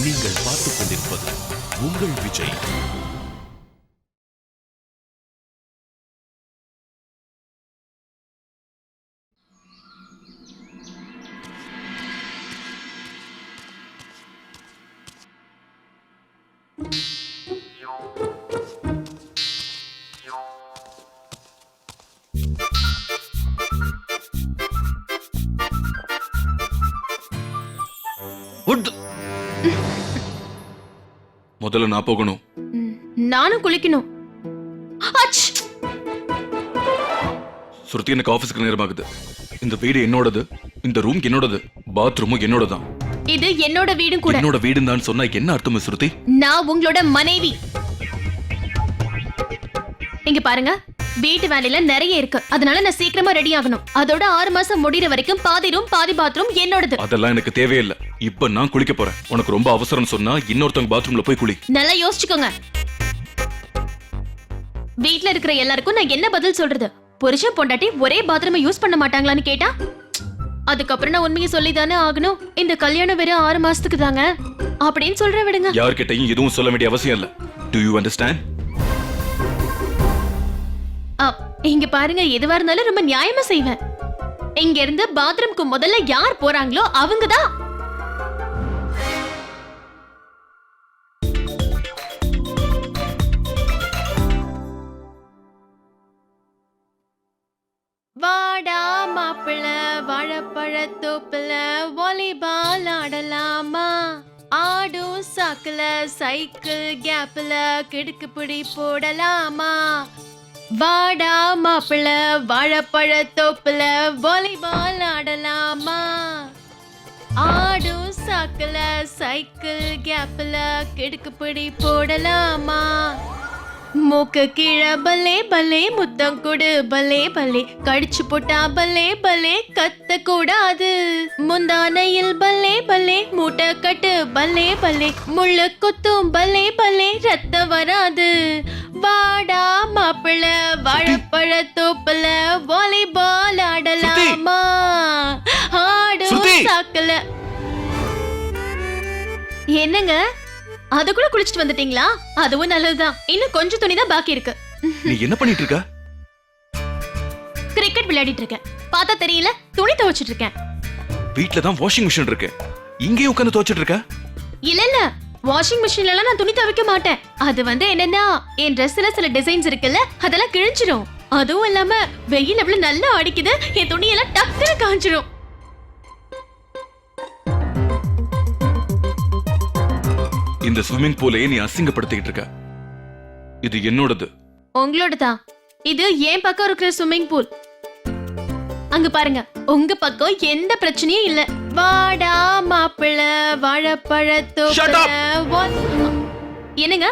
நீங்கள் பார்த்துக் கொண்டிருப்பது உங்கள் விஜய். முதல்ல நான் போகணும். நானும் குளிக்கணும். சுருதி, எனக்கு ஆபீஸ்க்கு நேரமாகுது. இந்த வீடு என்னோடது, இந்த ரூம் என்னோடது, பாத்ரூமும் என்னோடதான். இது என்னோட வீடும் கூட. என்னோட வீடு தான் சொன்னா என்ன அர்த்தம் சுருதி? நான் உங்களோட மனைவி. இங்க பாருங்க, வீட்டு வேலையில நிறைய இருக்கு, அதனால நான் சீக்கிரமா ரெடி ஆகணும். அதோட 6 மாசம் முடிகிற வரைக்கும் பாதி ரூம் பாதி பாத்ரூம் என்னோடது. அதெல்லாம் எனக்கு தேவையில்லை. இப்ப நான் குளிக்க போறேன். உனக்கு ரொம்ப அவசரம் சொன்னா இன்னொருத்தவங்க பாத்ரூம்ல போய் குளி. நல்லா யோசிச்சுக்கோங்க. வீட்ல இருக்கிற எல்லாருக்கும் நான் என்ன பதில் சொல்றது? புருஷன் பொண்டாட்டி ஒரே பாத்ரூமை யூஸ் பண்ண மாட்டாங்களான்னு கேட்டா அதுக்கப்புறம் நான் உண்மையை சொல்லிதானே ஆகணும். இந்த கல்யாணம் வெறும் 6 மாசத்துக்கு தாங்க அப்படின்னு சொல்ற விடுங்க. யார்கிட்டயும் எதுவும் சொல்ல வேண்டிய அவசியம் இல்ல. Do you understand? இங்க பாருங்க, எதுவா இருந்தாலும் ரொம்ப நியாயமா செய்வேன். இங்க இருந்து பாத்ரூம்க்கு முதல்ல யார் போறாங்களோ அவங்கதான். வாடா மாப்பிள்ள வாழைப்பழத்தோப்புல வாலிபால் ஆடலாமா? ஆடும் சாக்குல சைக்கிள் கேப்ல கிடுக்கு பிடி போடலாமா? வாடா மாப்பிள்ள வாழைப்பழத்தோப்புல வாலிபால் ஆடலாமா? ஆடும் சாக்குல சைக்கிள் கேப்ல கிடுக்கு பிடி போடலாமா? மூக்கு கீழ பலே பலே முத்தம் கொடு பலே பலே, கடிச்சு போட்டா பலே பலே கத்த கூடாது. முந்தானையில் பலே பலே மூட்டை கட்டு பலே பலே, முள்ளு குத்தும் பலே பலே ரத்தம் வராது. வாடா மாப்பிள்ள வாழைப்பழத்தோப்புல வாலிபால் ஆடலாமா? ஆடும் சாக்கல. என்னங்க, அதுக்குள்ள குளிச்சிட்டு வந்துட்டீங்களா? அதுவும் நல்லதுதான். இன்னும் கொஞ்சம் துணி தான் பாக்கி இருக்கு. நீ என்ன பண்ணிட்டு இருக்க? கிரிக்கெட் விளையாடிட்டு இருக்கேன். பார்த்தா தெரியல, துணி துவைச்சிட்டு இருக்கேன். வீட்ல தான் வாஷிங் மிஷின் இருக்கு, இங்கே உட்கார்ந்து துவைச்சிட்டு இருக்க? இல்ல இல்ல, வாஷிங் மிஷின்ல எல்லாம் நான் துணி துவைக்க மாட்டேன். அது என்னன்னா, என் Dressல சில டிசைன்ஸ் இருக்குல்ல, அதெல்லாம் கிழிஞ்சிரும். அதுவும் இல்லாம வெயில் எவ்வளவு நல்லா அடிக்குது, என் துணியெல்லாம் டக்குனு காஞ்சிரும். இந்த ஸ்விம்மிங் பூலையே நீ அசிங்கப்படுத்திட்டு இருக்க. இது என்னோடது. உங்களோடதா? இது என் பக்கம் இருக்கிற ஸ்விம்மிங் பூல். அங்க பாருங்க, உங்க பக்கம் எந்த பிரச்சனையும் இல்ல. வாடா மாப்பிள்ள வாழைப்பழத்தோப்புல. என்னங்க,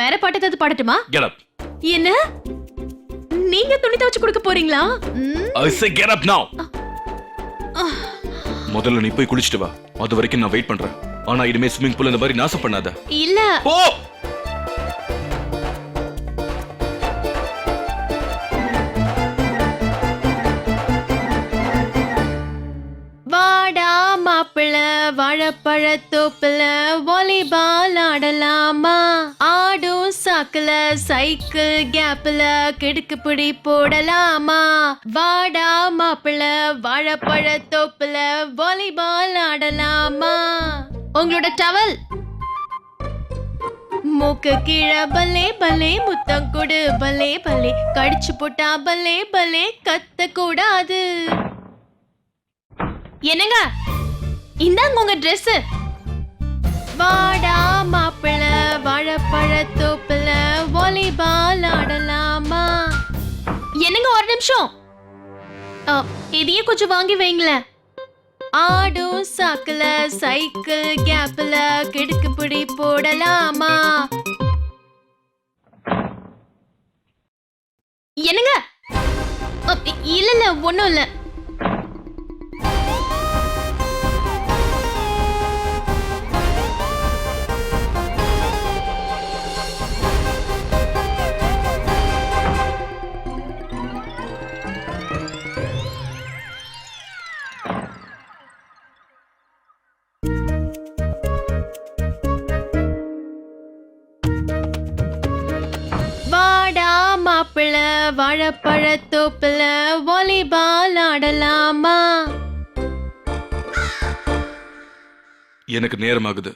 வேற பாட்டு ஏதாவது பாடட்டுமா? Get up. என்ன, நீங்க துணி துவைச்சு கொடுக்க போறீங்களா? I say get up now. முதல்ல நீ போய் குளிச்சிட்டு வா. அது வரைக்கும் நான் வெயிட் பண்றேன். ஆனா இனிமே ஸ்விமிங் பூல் இந்த மாதிரி நாசம் பண்ணாத. இல்ல. போ. வாடா மாப்பிள்ள வாழைப்பழத்தோப்புல வாலிபால் ஆடலாமா? ஆடும் சாக்குல சைக்கிள் கேப்ல கிடுக்கு பிடி போடலாமா? வாடா மாப்பிள்ள வாழைப்பழத்தோப்புல வாலிபால் ஆடலாமா? உங்களோட டவல். மூக்கு கீழ பலே பலே முத்தம் கொடு பலே பலே, கடிச்சு போட்டா பலே பலே கத்த கூடாது. என்னங்க, இந்தாங்க உங்க Dress. வாடா மாப்பிள்ள வாழைப்பழத்தோப்புல வாலிபால் ஆடலாமா? என்னங்க, ஒரு நிமிஷம். இதையே கொஞ்சம் வாங்கி வைங்களேன். ஆடும் சாக்குல சைக்கிள் கேப்ல கிடுக்கு பிடி போடலாமா? என்னங்க, இல்ல இல்ல, ஒண்ணும் இல்ல. மாப்பிள்ள வாழைப்பழத்தோப்புல வாலிபால் ஆடலாமா? எனக்கு நேரமாகுது.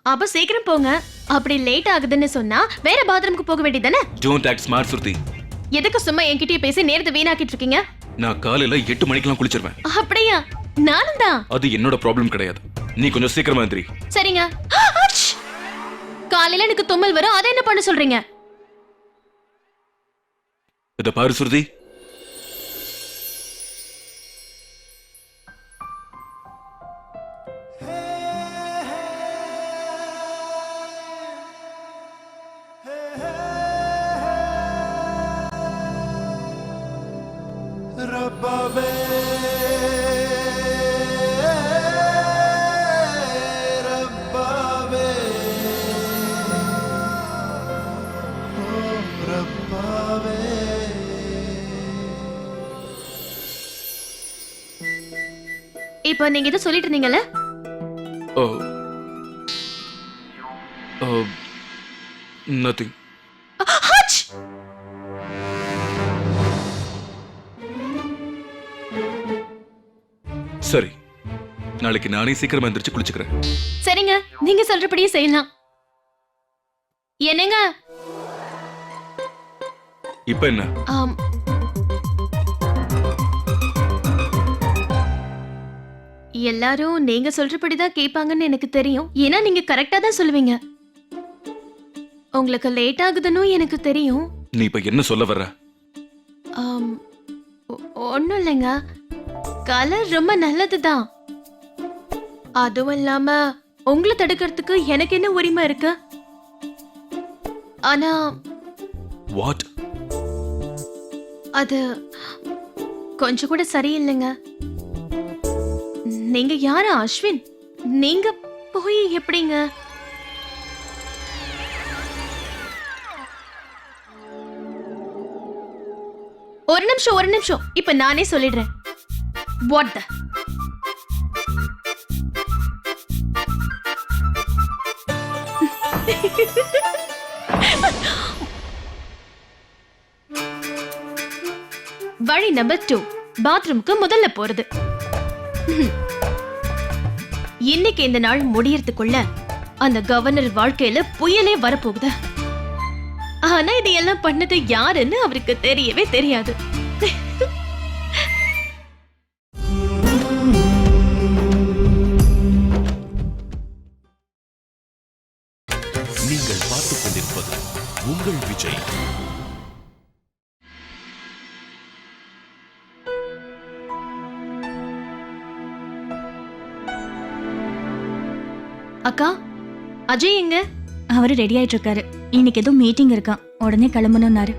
அப்ப சீக்கிரம் போங்க. அப்படி லேட் ஆகுதுன்னு சொன்னா வேற பாத்ரூமுக்கு போக வேண்டியதானே? டோன்ட் ஆக்ட் ஸ்மார்ட் சுருதி. எதுக்கு சும்மா என்கிட்டயே பேசி நேரத்தை வீணாக்கிட்டு இருக்கீங்க? நான் காலையில 8 மணிக்கெல்லாம் குளிச்சிருவேன். அப்படியா? நானும் தான். அது என்னோட ப்ராப்ளம் கிடையாது. நீ கொஞ்சம் சீக்கிரமா எந்திரி. சரிங்க. அச்! காலையில எனக்கு தும்மல் வரும், அதை என்ன பண்ண சொல்றீங்க? இத பாரு சுருதி, ரப்பாவே ரப்பாவே ஓ ரப்பாவே. இப்போ நீங்க இதை சொல்லிட்டு இருந்தீங்கல்ல? ஓ நதிங். அச்! சரி, நாளைக்கு நானே சீக்கிரமா எந்திரிச்சு குளிச்சுக்கிறேன். சரிங்க, நீங்க சொல்றபடியே செய்யலாம். என்னங்க? இப்ப என்ன? ஆம். எல்லாரும் நீங்க சொல்றபடிதான் கேட்பாங்கன்னு எனக்கு தெரியும். ஏன்னா நீங்க கரெக்டா தான் சொல்லுவீங்க. உங்களுக்கு லேட் ஆகுதுன்னு எனக்கு தெரியும். நீ இப்ப என்ன சொல்ல வர்ற? ஆம், ஒண்ணும் இல்லைங்க. கலர் ரொம்ப நல்லதுதான். அதுவும் இல்லாம உங்களை தடுக்கிறதுக்கு எனக்கு என்ன உரிமை இருக்கு? ஆனா வாட்? அது கொஞ்சம் கூட சரியில்லைங்க. நீங்க யாரு அஸ்வின்? நீங்க போய் எப்படிங்க? ஒரு நிமிஷம். இப்ப நானே சொல்லிடுறேன். What the? வழி நம்பர் 2, பாத்ரூமுக்கு முதல்ல போறது. இன்னைக்கு இந்த நாள் முடியறதுக்குள்ள அந்த கவர்னர் வாழ்க்கையில புயலே வரப்போகுது. ஆனா இது எல்லாம் பண்ணது யாருன்னு அவருக்கு தெரியவே தெரியாது. நீங்கள் பார்த்துக் கொண்டிருப்பது உங்கள் விஜய். அக்கா, அஜய் எங்க? அவரு ரெடி ஆயிட்டு இருக்காரு. இன்னைக்கு ஏதோ மீட்டிங் இருக்கான், உடனே கிளம்பணும்னாரு.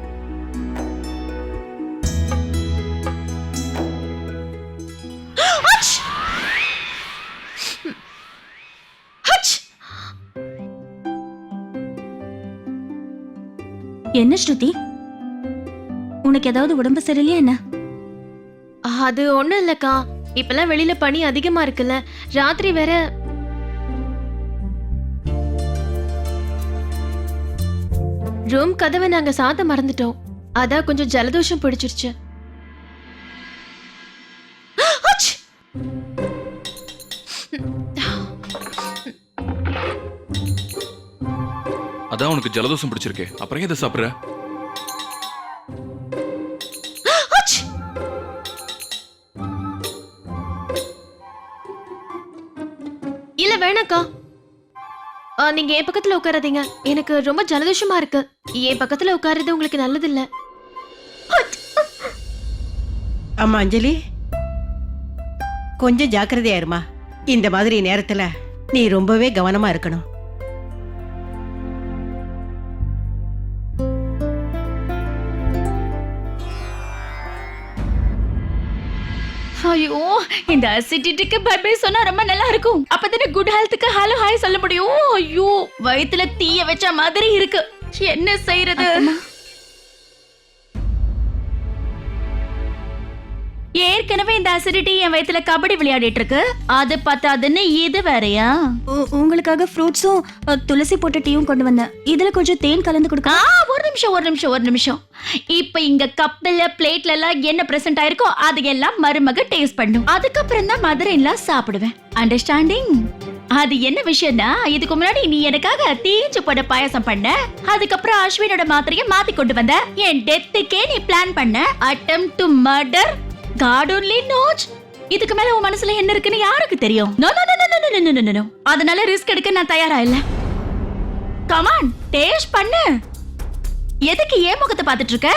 என்ன ஸ்ருதி, உனக்கு ஏதாவது உடம்பு சரியில்லையா என்ன? அது ஒண்ணும் இல்லக்கா. இப்பெல்லாம் வெளியில பனி அதிகமா இருக்குல்ல, ராத்திரி வேற. ரூம் கதவை நாங்க சாத்த மறந்துட்டோம். அதான் கொஞ்சம் ஜலதோஷம் பிடிச்சிருச்சு. அச்! அதான் உனக்கு ஜலதோஷம் பிடிச்சிருக்கே, அப்புறம் எதை சாப்பிடுற? அச்! இல்ல வேணாக்கா, நீங்க என் பக்கத்துல உட்காராதீங்க. எனக்கு ரொம்ப ஜலதோஷமா இருக்கு. என் பக்கத்துல உட்கார்றது உங்களுக்கு நல்லது இல்ல. அம்மா அஞ்சலி, கொஞ்சம் ஜாக்கிரதையா இருமா. இந்த மாதிரி நேரத்துல நீ ரொம்பவே கவனமா இருக்கணும். ஐயோ, இந்த அசிடிட்டிக்கு பை பை சொன்னா ரொம்ப நல்லா இருக்கும். அப்பதானே குட் ஹெல்த்துக்கு ஹலோ ஹாய் சொல்ல முடியும். ஐயோ, வயித்துல தீய வச்ச மாதிரி இருக்கு. என்ன செய்யறது? ஏற்கனவே இந்த அசிடிட்டி என் வயித்துல கபடி விளையாடிட்டு இருக்கு. அது பத்தாதுன்னு இது வேறயா? உங்களுக்காக ஃப்ரூட்ஸும் துளசி போட்ட டீயும் கொண்டு வந்தேன். இதுல கொஞ்சம் தேன் கலந்து கொடுக்க. ஒரு நிமிஷம். இப்ப இங்க கப்ல பிளேட்ல எல்லாம் என்ன பிரசன்ட் ஆயிருக்கோ அது எல்லாம் மருமக டேஸ்ட் பண்ணும். அதுக்கப்புறம் தான் மதுரைலாம் சாப்பிடுவேன். அண்டர்ஸ்டாண்டிங்? அது என்ன விஷயம்னா, இதுக்கு முன்னாடி நீ எனக்காக தீஞ்சு போட பாயாசம் பண்ண, அதுக்கப்புறம் அஸ்வினோட மாத்திரையை மாத்தி கொண்டு வந்த, என் டெத்துக்கே நீ பிளான் பண்ண, attempt to murder, God only knows. இதுக்கு மேல உன் மனசுல என்ன இருக்குன்னு யாருக்கு தெரியும்? No no no no no no no no. அதனால ரிஸ்க் எடுக்க நான் தயாரா இல்ல. கம் ஆன், டேஸ்ட் பண்ணு. எதுக்கு ஏன் முகத்தை பார்த்துட்டு இருக்க?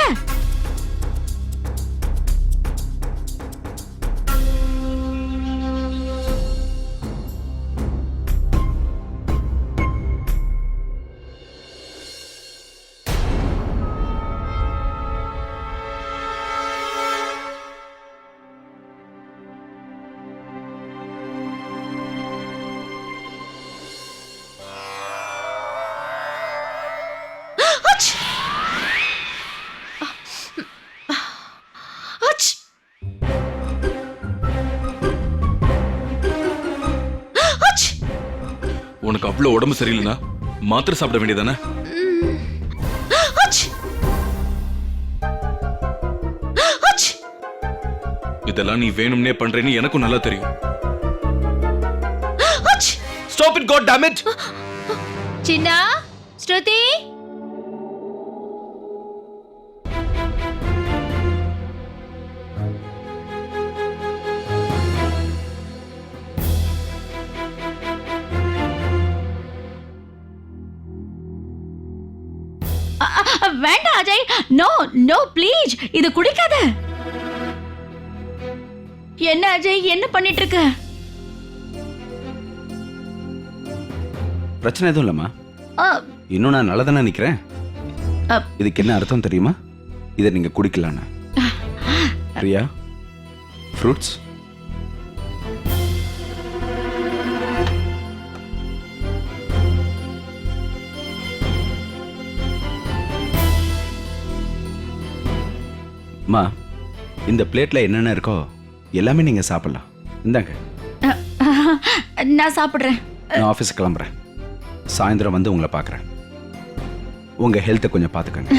உனக்கு அவ்வளவு உடம்பு சரியில்லைனா மாத்திரை சாப்பிட வேண்டியதானே? இதெல்லாம் நீ வேணும்னே பண்றேன்னு எனக்கும் நல்லா தெரியும். Stop it, God damn it! சின்னா, ஸ்ருதி, வேண்டாம் அஜய். நோ நோ ப்ளீஸ், இது குடிக்காத. என்ன அஜய், என்ன பண்ணிட்டு இருக்க? பிரச்சனை எதுவும் இல்லம்மா. ஆ, இன்னும் நான் நல்லா தானே நிக்கிறேன். அப். இதுக்கு என்ன அர்த்தம் தெரியுமா? இதை நீங்க குடிக்கலான்னு. பிரியா, ஃப்ரூட்ஸ். அம்மா, இந்த பிளேட்ல என்னென்ன இருக்கோ எல்லாமே நீங்க சாப்பிடலாம். இந்தாங்க. நான் சாப்பிடுறேன். நான் ஆஃபீஸ் கிளம்புறேன். சாயந்தரம் வந்து உங்களை பார்க்குறேன். உங்க ஹெல்த்தை கொஞ்சம் பார்த்துக்கங்க.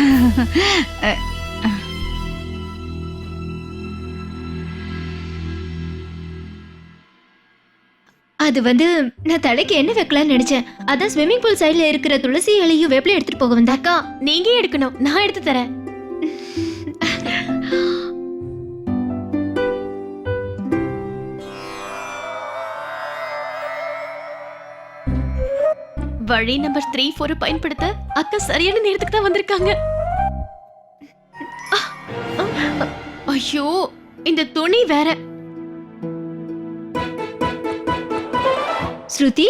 அது வந்து நான் தலைக்கு என்ன வைக்கலாம்னு நினைச்சேன். அதான் ஸ்விம்மிங் பூல் சைடுல இருக்கிற துளசி இலையும் வேப்பிலையும் எடுத்துட்டு போக வந்தேன். அக்கா, நீங்க எடுக்கணும், நான் எடுத்து தரேன். வழி நம்பர் 3, 4 பயன்படுத்த அக்கா சரியான நேரத்துக்கு தான் வந்திருக்காங்க. ஐயோ, இந்த துணி வேற. ஸ்ருதி,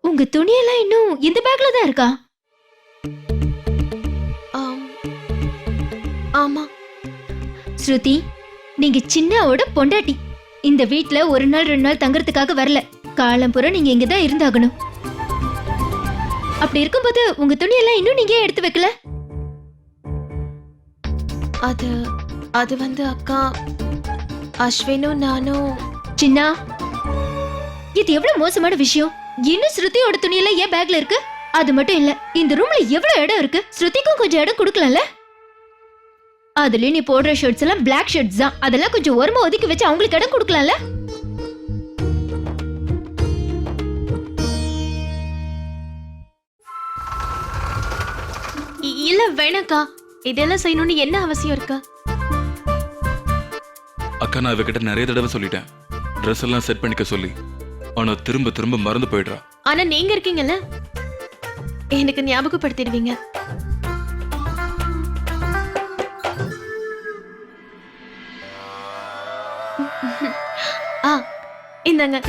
உங்க துணியெல்லாம் இன்னும் இந்த பேக்ல தான் இருக்கா? ஆமா. ஸ்ருதி, நீங்க சின்னாவோட பொண்டாட்டி. இந்த வீட்ல ஒரு நாள் 2 நாள் தங்கறதுக்காக வரல. காலம்புற நீங்க இங்க தான் இருந்தாகணும். அப்படி இருக்கும்போது உங்க துணியெல்லாம் இன்னும் நீங்க ஏன் எடுத்து வைக்கல? அது வந்து அக்கா, அஸ்வினும் நானும். சின்னா, இது எவ்வளவு மோசமான விஷயம். இன்னும் ஸ்ருதியோட துணியெல்லாம் ஏன் பேக்ல இருக்கு? அது மட்டும் இல்ல, இந்த ரூம்ல எவ்வளவு இடம் இருக்கு. ஸ்ருதிக்கும் கொஞ்சம் இடம் கொடுக்கலாம்ல? அதுலயும் நீ போடுற ஷர்ட்ஸ் எல்லாம் பிளாக் ஷர்ட்ஸ் தான். அதெல்லாம் கொஞ்சம் ஓரமா ஒதுக்கி வச்சு அவங்களுக்கு இடம் கொடுக்கலாம்ல? இல்ல வேணாக்கா, இதெல்லாம் செய்யணும்னு என்ன அவசியம் இருக்கா? அக்கா, நான் இவகிட்ட நிறைய தடவை சொல்லிட்டேன் ட்ரெஸ் எல்லாம் செட் பண்ணிக்க சொல்லி. ஆனா திரும்ப திரும்ப மறந்து போயிடுறா. ஆனா நீங்க இருக்கீங்கல்ல, எனக்கு ஞாபகப்படுத்திடுவீங்க. இந்தாங்க.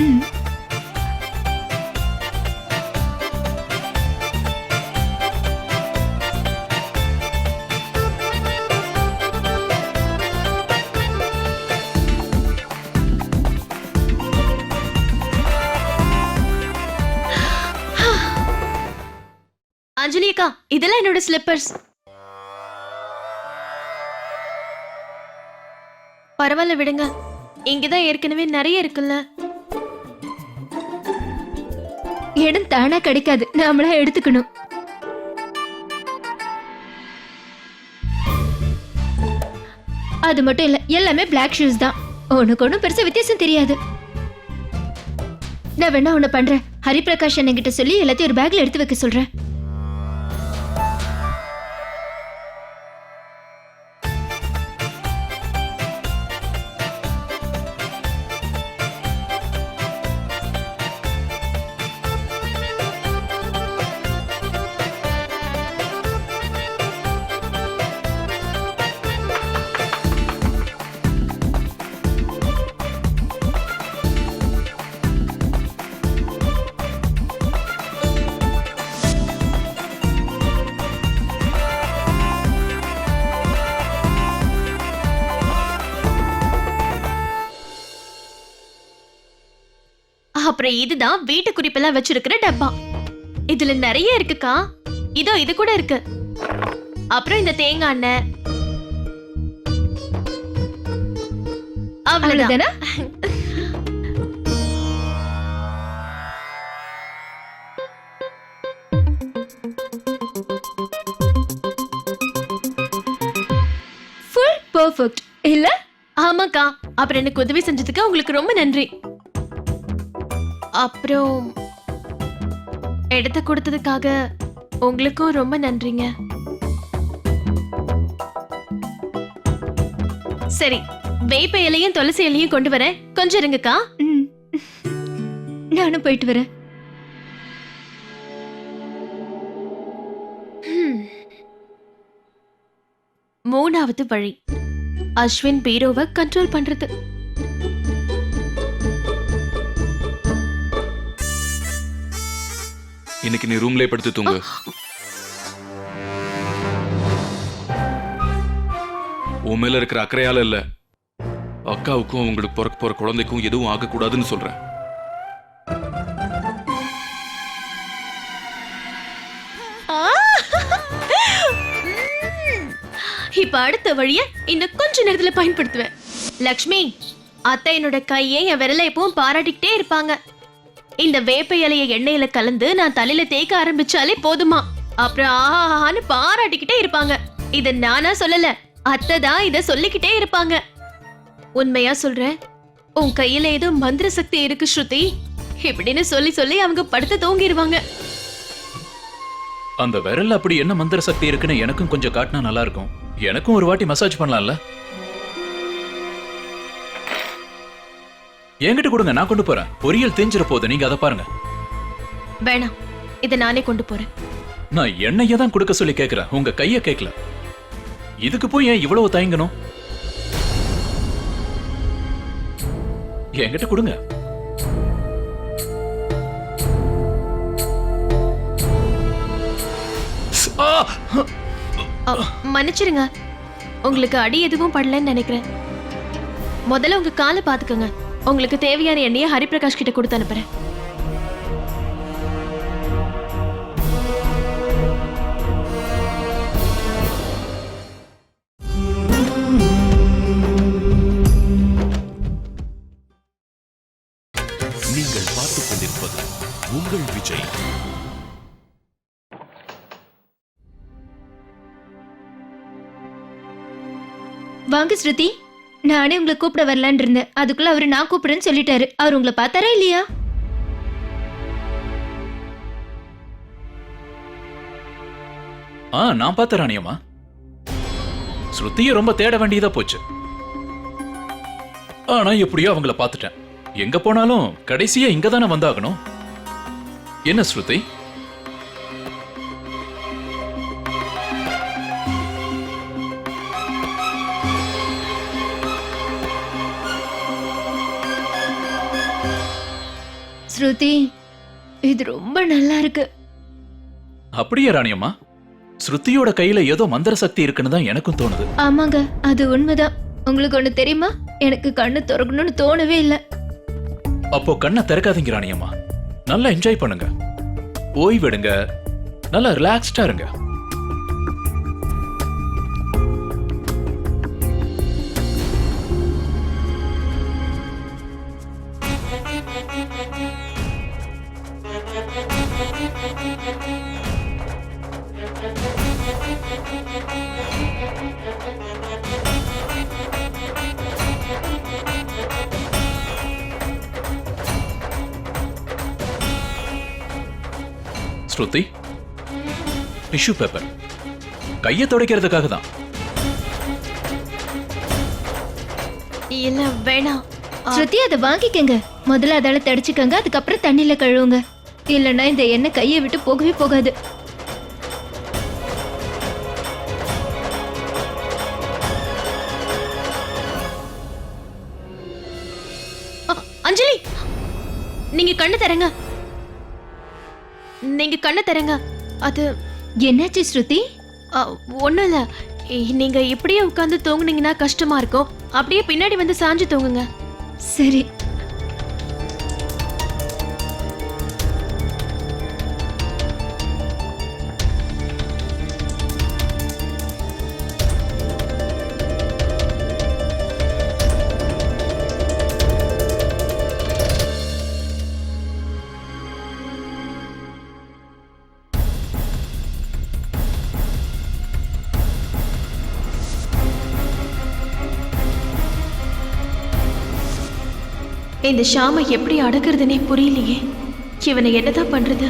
அஞ்சலி அக்கா, இதெல்லாம் என்னோட ஸ்லிப்பர்ஸ். பரவாயில்ல விடுங்க, இங்கதான் ஏற்கனவே நிறைய இருக்குல்ல. இடம் தானா கிடைக்காது, நாமளா எடுத்துக்கணும். அது மட்டும் இல்ல, எல்லாமே பிளாக் ஷூஸ் தான். உனக்கு ஒன்றும் பெருசா வித்தியாசம் தெரியாது. நான் வேணா ஒண்ணு பண்றேன், ஹரிபிரகாஷ் என்கிட்ட சொல்லி எல்லாத்தையும் ஒரு பேக்ல எடுத்து வைக்க சொல்றேன். அப்புறம் இதுதான் வீட்டு குறிப்பெல்லாம் வச்சிருக்கிற டப்பா. இதுல நிறைய இருக்குக்கா. இதோ இது கூட இருக்கு. அப்புறம் இந்த தேங்காய் எண்ணெய். அவ்வளவுதானா? ஃபுல் பெர்ஃபெக்ட் இல்ல? ஆமாக்கா. அப்புறம் எனக்கு உதவி செஞ்சதுக்கு உங்களுக்கு ரொம்ப நன்றி. அப்புறம் எடுத்து கொடுத்ததுக்காக உங்களுக்கும் ரொம்ப நன்றிங்க. சரி, வேப்ப இலையும் துளசி இலையும் கொண்டு வரேன், கொஞ்சம் இருங்கக்கா. ம். நானும் போயிட்டு வரேன். மூணாவது வழி, அஸ்வின் பீரோவை கண்ட்ரோல் பண்றது. இன்னைக்கு நீ ரூம்லயே படுத்து தூங்கு. உன் மேல இருக்கிற அக்கறையால இல்ல, அக்காவுக்கும் உங்களுக்கு பிறக்க போற குழந்தைக்கும் எதுவும் ஆகக்கூடாதுன்னு சொல்றேன். இப்ப அடுத்த வழிய இன்னும் கொஞ்ச நேரத்துல பயன்படுத்துவேன். லக்ஷ்மி, அத்தை என்னோட கையை என் விரலை எப்பவும் பாராட்டிக்கிட்டே இருப்பாங்க. இந்த வேப்ப இலைய எண்ணெயில கலந்து நான் தலையில தேய்க்க ஆரம்பிச்சாலே போதுமா, அப்புறம் ஆஹான்னு பாராட்டிக்கிட்டே இருப்பாங்க. இத நானா சொல்லல, அத்தை தான் இத சொல்லிக்கிட்டே இருப்பாங்க. உண்மையா சொல்றேன், உன் கையில ஏதோ மந்திர சக்தி இருக்கு ஸ்ருதி இப்படின்னு சொல்லி சொல்லி அவங்க படுத்து தூங்கிடுவாங்க. அந்த விரல்ல அப்படி என்ன மந்திர சக்தி இருக்குன்னு எனக்கும் கொஞ்சம் காட்டினா நல்லா இருக்கும். எனக்கும் ஒரு வாட்டி மசாஜ் பண்ணலாம்ல? என்கிட்ட கொடுங்க, நான் கொண்டு போறேன். பொரியல் தேஞ்சிர போகுது, நீங்க அதை பாருங்க. வேணாம், இத நானே கொண்டு போறேன். நான் எண்ணெயை தான் கொடுக்க சொல்லி கேட்கிறேன், உங்க கைய கேட்கல. இதுக்கு போய் ஏன் இவ்வளவு தயங்கணும்? என்கிட்ட கொடுங்க. மன்னிச்சிருங்க, உங்களுக்கு அடி எதுவும் படலன்னு நினைக்கிறேன். முதல்ல உங்க காலை பாத்துக்கோங்க. உங்களுக்கு தேவையான எண்ணெயை ஹரிபிரகாஷ் கிட்ட கொடுத்து அனுப்புறேன். நீங்கள் பார்த்துக் கொண்டிருப்பது உங்கள் விஜய். வாங்க ஸ்ருதி, நானே உங்களை கூப்பிட வரலான்னு இருந்தேன். அதுக்குள்ள அவரு நான் கூப்பிடுறேன்னு சொல்லிட்டாரு. அவர் உங்களை பார்த்தாரா இல்லையா? நான் பார்த்த ராணியம்மா, ஸ்ருதியை ரொம்ப தேட வேண்டியதா போச்சு. ஆனா எப்படியோ அவங்கள பார்த்துட்டேன். எங்க போனாலும் கடைசியா இங்க தானே வந்தாகணும். என்ன ஸ்ருதி? ஸ்ருதி, இது ரொம்ப நல்லா இருக்கு. அப்படியே ராணியம்மா, ஸ்ருதியோட கையில ஏதோ மந்திர சக்தி இருக்குன்னு தான் எனக்கும் தோணுது. ஆமாங்க, அது உண்மைதான். உங்களுக்கு ஒண்ணு தெரியுமா, எனக்கு கண்ணு திறக்கணும்னு தோணவே இல்லை. அப்போ கண்ணை திறக்காதீங்க ராணியம்மா, நல்லா என்ஜாய் பண்ணுங்க, ஓய்வெடுங்க, நல்லா ரிலாக்ஸ்டா இருங்க. ஸ்ருதி, டிஷ்யூ பேப்பர் கையை துடைக்கிறதுக்காக தான். இல்ல வேணாம். ஸ்ருதி அதை வாங்கிக்கங்க. முதல்ல அதால தடிச்சுக்கங்க, அதுக்கப்புறம் தண்ணியில கழுவுங்க. இல்லைன்னா இந்த எண்ணெய் கையை விட்டு போகவே போகாது. அஞ்சலி, நீங்க கண்ணு தரங்க. நீங்க கண்ணு தரங்க. அது என்னாச்சு ஸ்ருதி? ஒண்ணும் இல்ல. நீங்க இப்படியே உட்கார்ந்து தூங்குனீங்கன்னா கஷ்டமா இருக்கும். அப்படியே பின்னாடி வந்து சாஞ்சு தூங்குங்க. சரி. இந்த ஷாமை எப்படி அடக்குறதுனே புரியலையே. இவனை என்னதான் பண்றது?